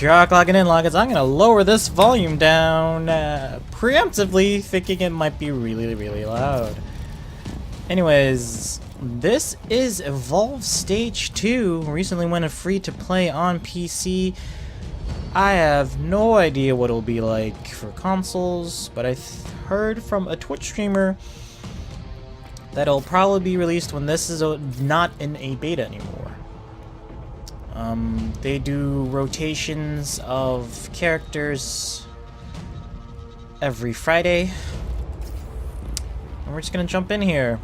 Ghirock logging in, Loggins. I'm gonna lower this volume down preemptively, thinking it might be really, really loud. Anyways, this is Evolve Stage 2. Recently went free to play on PC. I have no idea what it'll be like for consoles, but I heard from a Twitch streamer that it'll probably be released when this is not in a beta anymore. They do rotations of characters every Friday. And we're just gonna jump in here.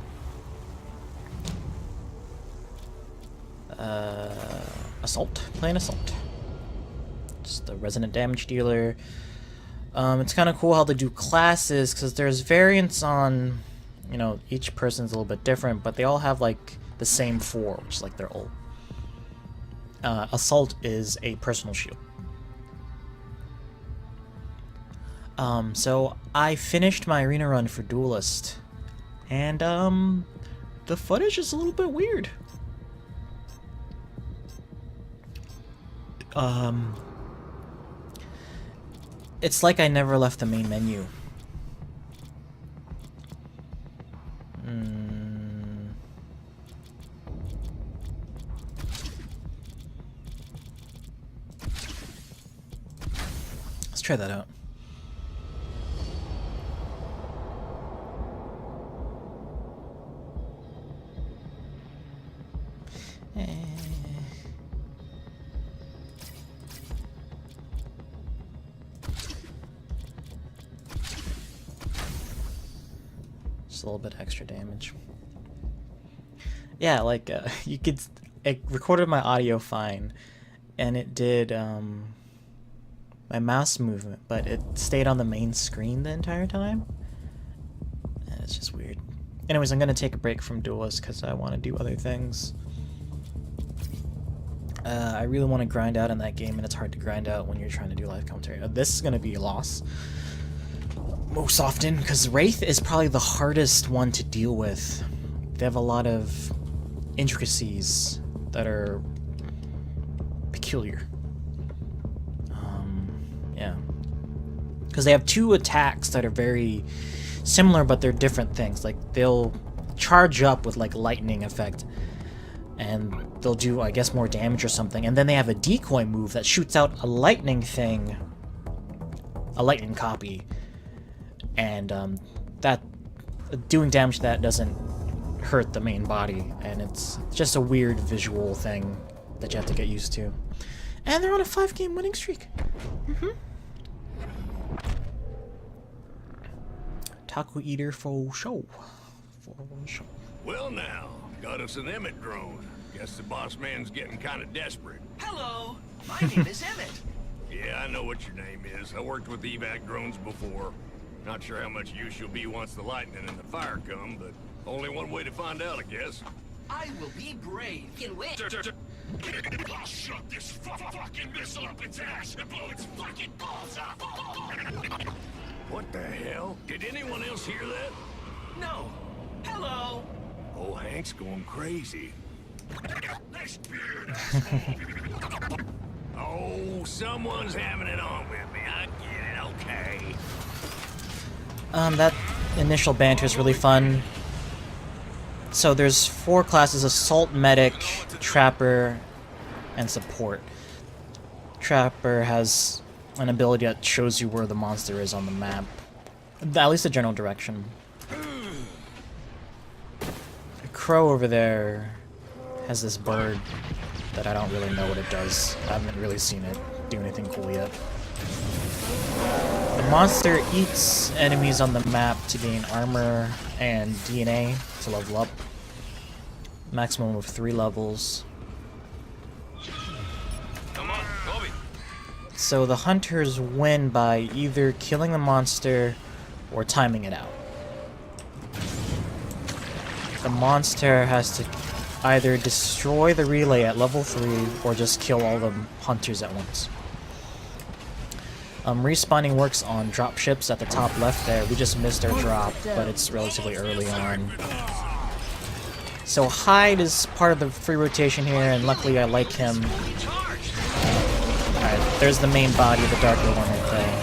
Assault. Playing Assault. Just the resident damage dealer. It's kind of cool how they do classes, because there's variants on, you know, each person's a little bit different, but they all have like the same four, which is like their ult. Assault is a personal shield. So I finished my arena run for Duelist, and the footage is a little bit weird. It's like I never left the main menu. Let's try that out. Just a little bit extra damage. Yeah, like you could. It recorded my audio fine, and it did my mouse movement, but it stayed on the main screen the entire time. And it's just weird. Anyways, I'm gonna take a break from Duelist because I want to do other things. I really want to grind out in that game, and it's hard to grind out when you're trying to do live commentary. This is gonna be a loss most often, because Wraith is probably the hardest one to deal with. They have a lot of intricacies that are peculiar. Yeah. Because they have two attacks that are very similar, but they're different things. Like, they'll charge up with, like, lightning effect, and they'll do, I guess, more damage or something. And then they have a decoy move that shoots out a lightning thing, a lightning copy. And that doing damage to that doesn't hurt the main body, and it's just a weird visual thing that you have to get used to. And they're on a 5-game winning streak. Taco eater for show. Well now, got us an Emmett drone. Guess the boss man's getting kind of desperate. Hello, my name is Emmett. Yeah, I know what your name is. I worked with evac drones before. Not sure how much use you'll be once the lightning and the fire come, but only one way to find out, I guess. I will be brave. You win. I'll shut this fucking missile up its ass and blow its fucking balls up! What the hell? Did anyone else hear that? No. Hello. Oh, Hank's going crazy. Nice beard, Oh, someone's having it on with me. I get it, okay. That initial banter is really fun. So there's 4 classes: Assault, Medic, Trapper, and Support. Trapper has an ability that shows you where the monster is on the map. At least the general direction. The crow over there has this bird that I don't really know what it does. I haven't really seen it do anything cool yet. The monster eats enemies on the map to gain armor and DNA to level up. Maximum of 3 levels. Come on, Kobe. So the hunters win by either killing the monster or timing it out. The monster has to either destroy the relay at level 3 or just kill all the hunters at once. Respawning works on drop ships at the top left there. We just missed our drop, but it's relatively early on. So Hyde is part of the free rotation here, and luckily I like him. Alright. There's the main body, the darker one right there.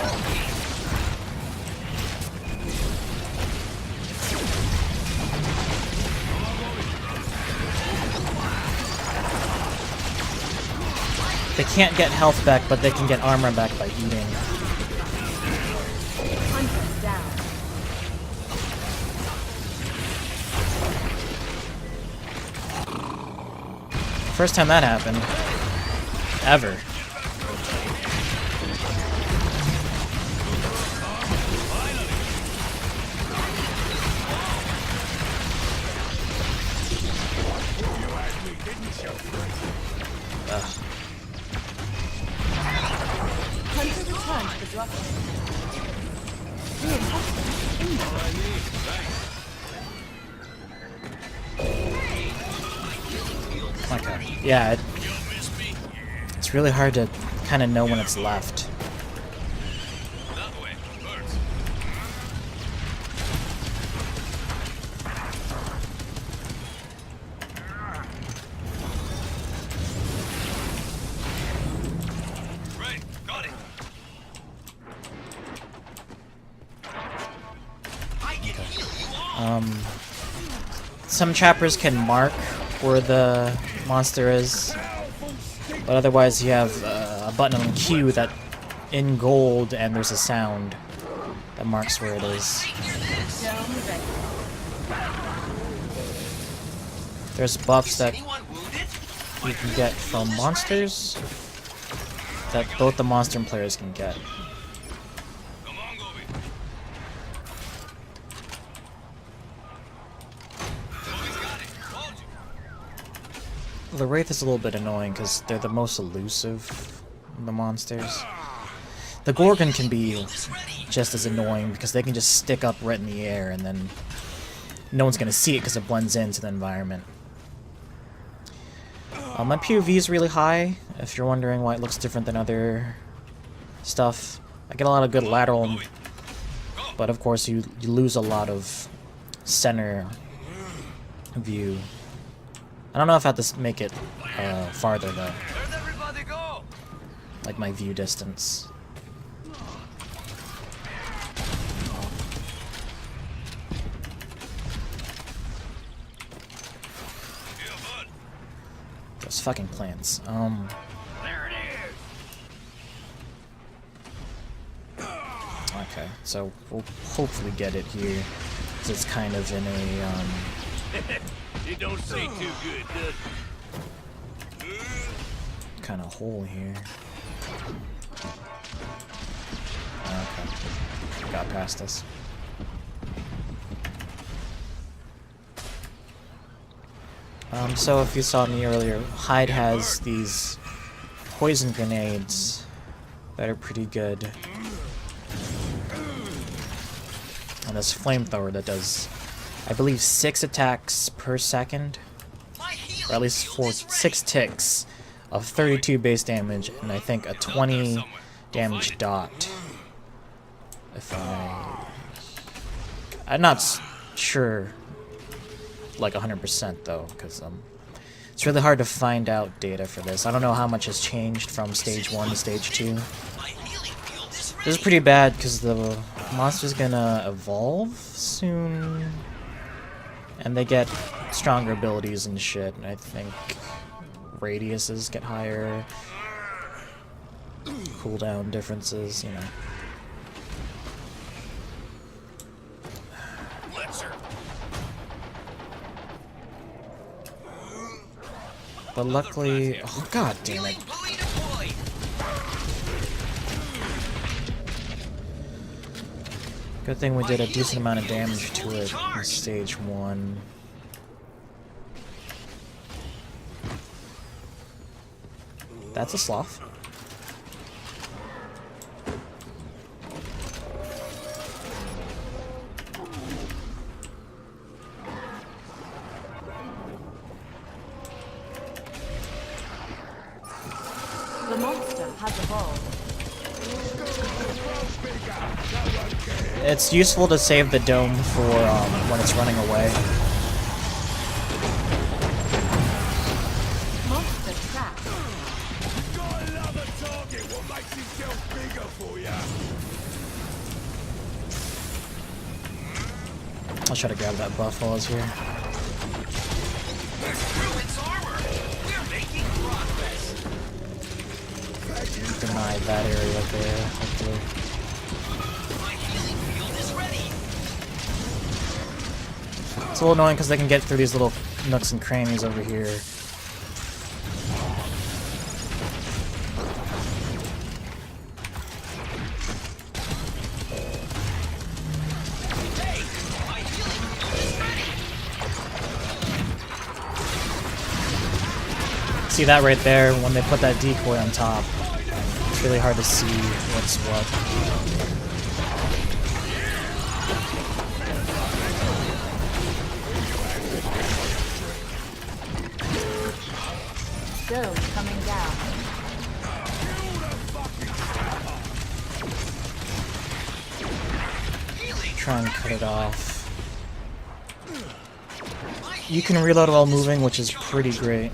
They can't get health back, but they can get armor back by eating. Hunter down. First time that happened. Ever. Hunter return to the drop. Okay. Yeah, it's really hard to kind of know when it's left. That way. Hurts. Right, got it. I can heal you all. Some trappers can mark where the monster is, but otherwise you have a button on Q that in gold, and there's a sound that marks where it is. Dome ready. There's buffs that Anyone wounded? you can get from monsters that both the monster and players can get. Come on, Gobi. Gobi's got it. Hold you. The Wraith is a little bit annoying because they're the most elusive of the monsters. The Gorgon can be just as annoying because they can just stick up right in the air and then no one's going to see it because it blends into the environment. My POV is really high, if you're wondering why it looks different than other stuff. I get a lot of good lateral, but of course you lose a lot of center view. I don't know if I have to make it farther though, Where'd everybody go? like my view distance. Yeah, bud. Those fucking plants. There it is. Okay, so we'll hopefully get it here, 'cause it's kind of in a It don't say too good, does it? kind of hole here. Okay, got past us. So if you saw me earlier, Hyde has these poison grenades that are pretty good. And this flamethrower that does, I believe, 6 attacks per second, My healing or at least field is 6 ticks of 32 base damage, and I think a 20 damage dot. If I'm not sure, like 100% though, because it's really hard to find out data for this. I don't know how much has changed from stage 1 to stage 2. My healing field is ready. This is pretty bad because the monster's gonna evolve soon, and they get stronger abilities and shit. And I think radiuses get higher, cooldown differences, you know. Blitzer. But luckily, oh god damn it! Healing buoy deployed. Good thing we did a decent amount of damage to it in stage 1. That's a sloth. The monster has evolved. It's useful to save the dome for when it's running away. Monster trapped. Got another target. We'll make makes himself bigger for ya. I'll try to grab that buff while I was here. There's ruins armor. We're making progress. Deny that area there, hopefully. My healing field is ready. It's a little annoying because they can get through these little nooks and crannies over here. Hey, my healing field is ready. See that right there? When they put that decoy on top, it's really hard to see what's what. Dome coming down. Try and cut it off. My You can healing reload while field is moving, which is recharged. pretty great.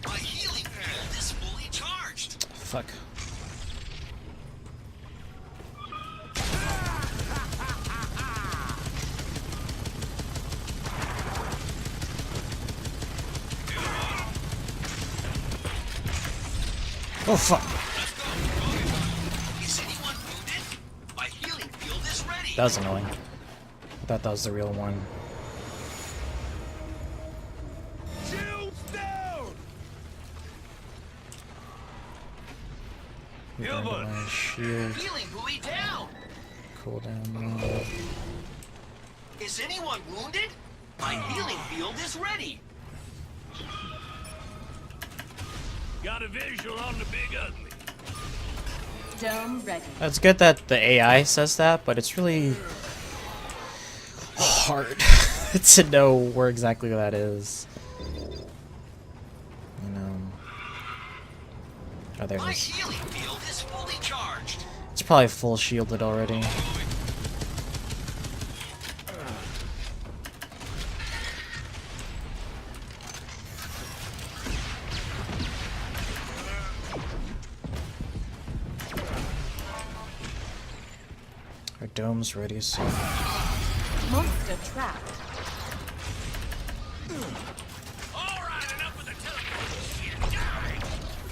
My healing field is fully charged. Fuck. Oh fuck. Is anyone wounded? My healing field is ready. That was annoying. I thought that was the real one. Shields down! Move on to my shield. Healing buoy down. Cooldown. Is anyone wounded? My healing field is ready. Got a visual on the big ugly. Dome ready. It's good that the AI says that, but it's really hard to know where exactly that is. You know. Oh, there it My is. healing field is fully charged. It's probably full shielded already. Our dome's ready, so Monster trapped. All right, enough with the telephone shit. Die!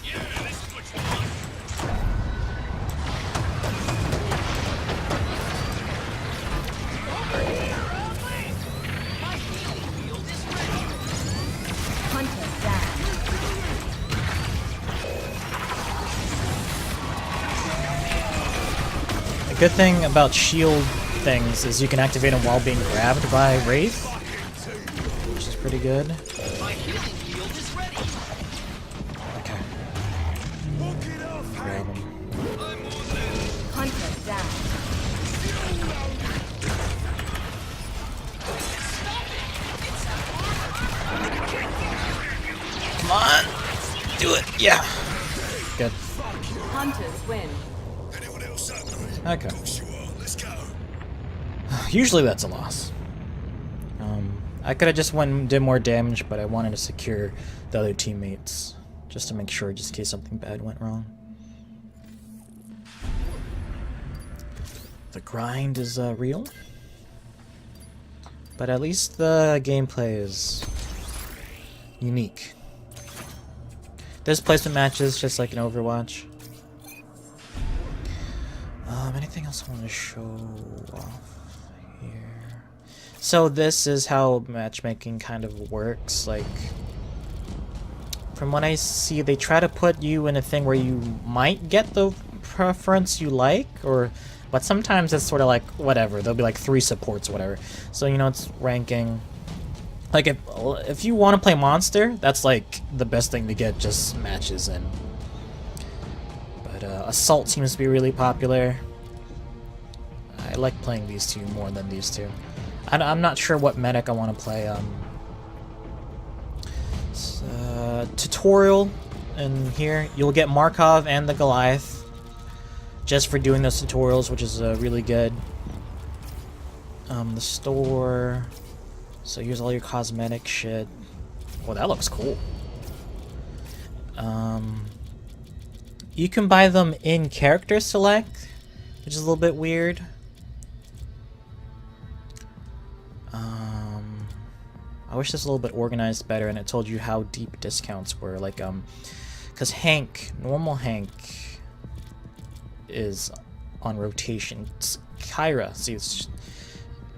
Yeah, this is what you want. My healing field is ready. Hunter down. the good thing about shield things is you can activate them while being grabbed by Wraith, which is pretty good. My healing field is ready. Okay, Walk it off, grab Hank. him. Hunter down. Come on, do it. Yeah, good. Hunters win. Anyone else hungry? Okay. Course you are. Let's go. Usually that's a loss. I could have just went and did more damage, but I wanted to secure the other teammates just to make sure, just in case something bad went wrong. The grind is real, but at least the gameplay is unique. There's placement matches just like in Overwatch. Anything else I want to show off here? So this is how matchmaking kind of works. Like, from what I see, they try to put you in a thing where you might get the preference you like, but sometimes it's sort of like whatever. There'll be like 3 supports or whatever. So you know, it's ranking. Like if you want to play monster, that's like the best thing to get just matches in. But assault seems to be really popular. I like playing these two more than these two. I'm not sure what medic I want to play. Tutorial in here. You'll get Markov and the Goliath just for doing those tutorials, which is really good. The store. So here's all your cosmetic shit. Well, that looks cool. You can buy them in character select, which is a little bit weird. I wish this was a little bit organized better and it told you how deep discounts were. Like, because Hank, normal Hank, is on rotation. It's Kyra, see, it's,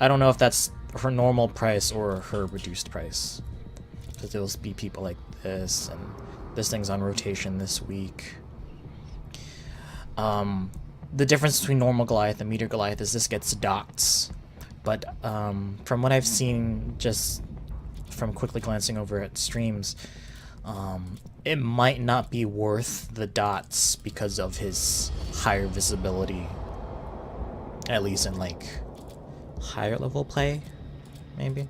I don't know if that's her normal price or her reduced price. Because there'll be people like this, and this thing's on rotation this week. The difference between normal Goliath and meteor Goliath is this gets dots. But from what I've seen, just from quickly glancing over at streams, it might not be worth the dots because of his higher visibility. At least in like higher level play, maybe.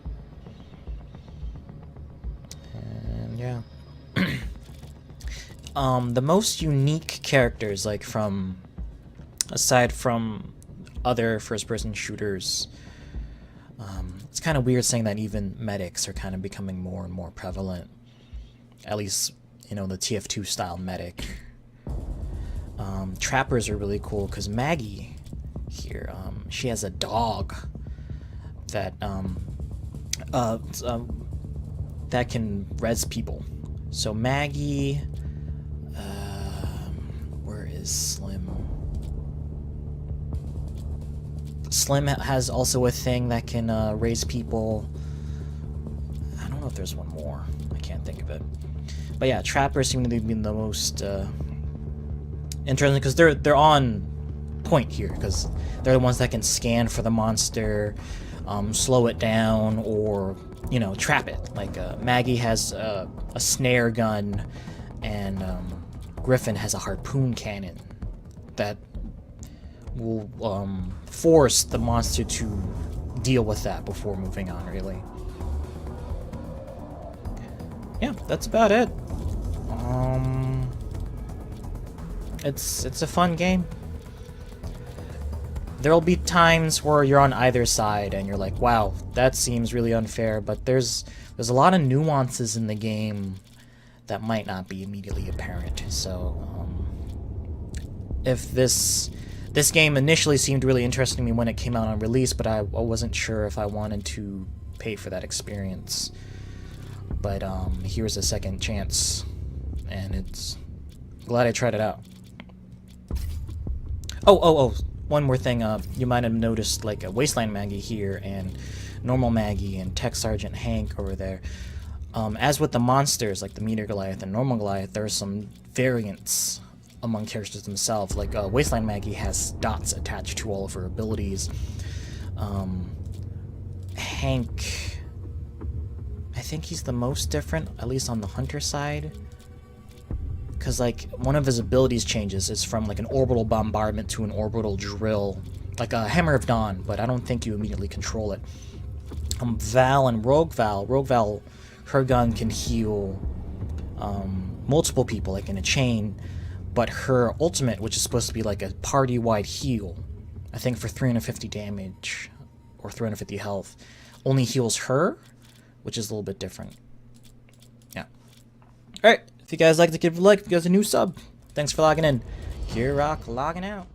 And yeah. The most unique characters, like from, aside from other first-person shooters, it's kind of weird saying that even medics are kind of becoming more and more prevalent. At least, you know, the TF2 style medic. Trappers are really cool because Maggie here, she has a dog that that can res people. So Maggie, where is Slim? Slim has also a thing that can raise people. I don't know if there's one more. I can't think of it. But yeah, trappers seem to be the most interesting because they're on point here because they're the ones that can scan for the monster, slow it down, or you know, trap it. Like Maggie has a snare gun, and Griffin has a harpoon cannon that will force the monster to deal with that before moving on, really. Yeah, that's about it. It's a fun game. There'll be times where you're on either side and you're like, wow, that seems really unfair, but there's a lot of nuances in the game that might not be immediately apparent. So if this game initially seemed really interesting to me when it came out on release, but I wasn't sure if I wanted to pay for that experience. But here's a second chance, and it's glad I tried it out. Oh, one more thing. You might have noticed like a Wasteland Maggie here and normal Maggie and Tech Sergeant Hank over there. As with the monsters, like the Meteor Goliath and normal Goliath, there are some variants among characters themselves. Like Wasteland Maggie has dots attached to all of her abilities. Hank, I think he's the most different, at least on the hunter side. Because, like, one of his abilities changes is from, like, an orbital bombardment to an orbital drill. Like a Hammer of Dawn, but I don't think you immediately control it. Val and Rogue Val, her gun can heal multiple people, like in a chain. But her ultimate, which is supposed to be like a party-wide heal, I think for 350 damage, or 350 health, only heals her, which is a little bit different. Yeah. Alright. If you guys like to give a like, if you guys a new sub, thanks for logging in. Ghirock logging out.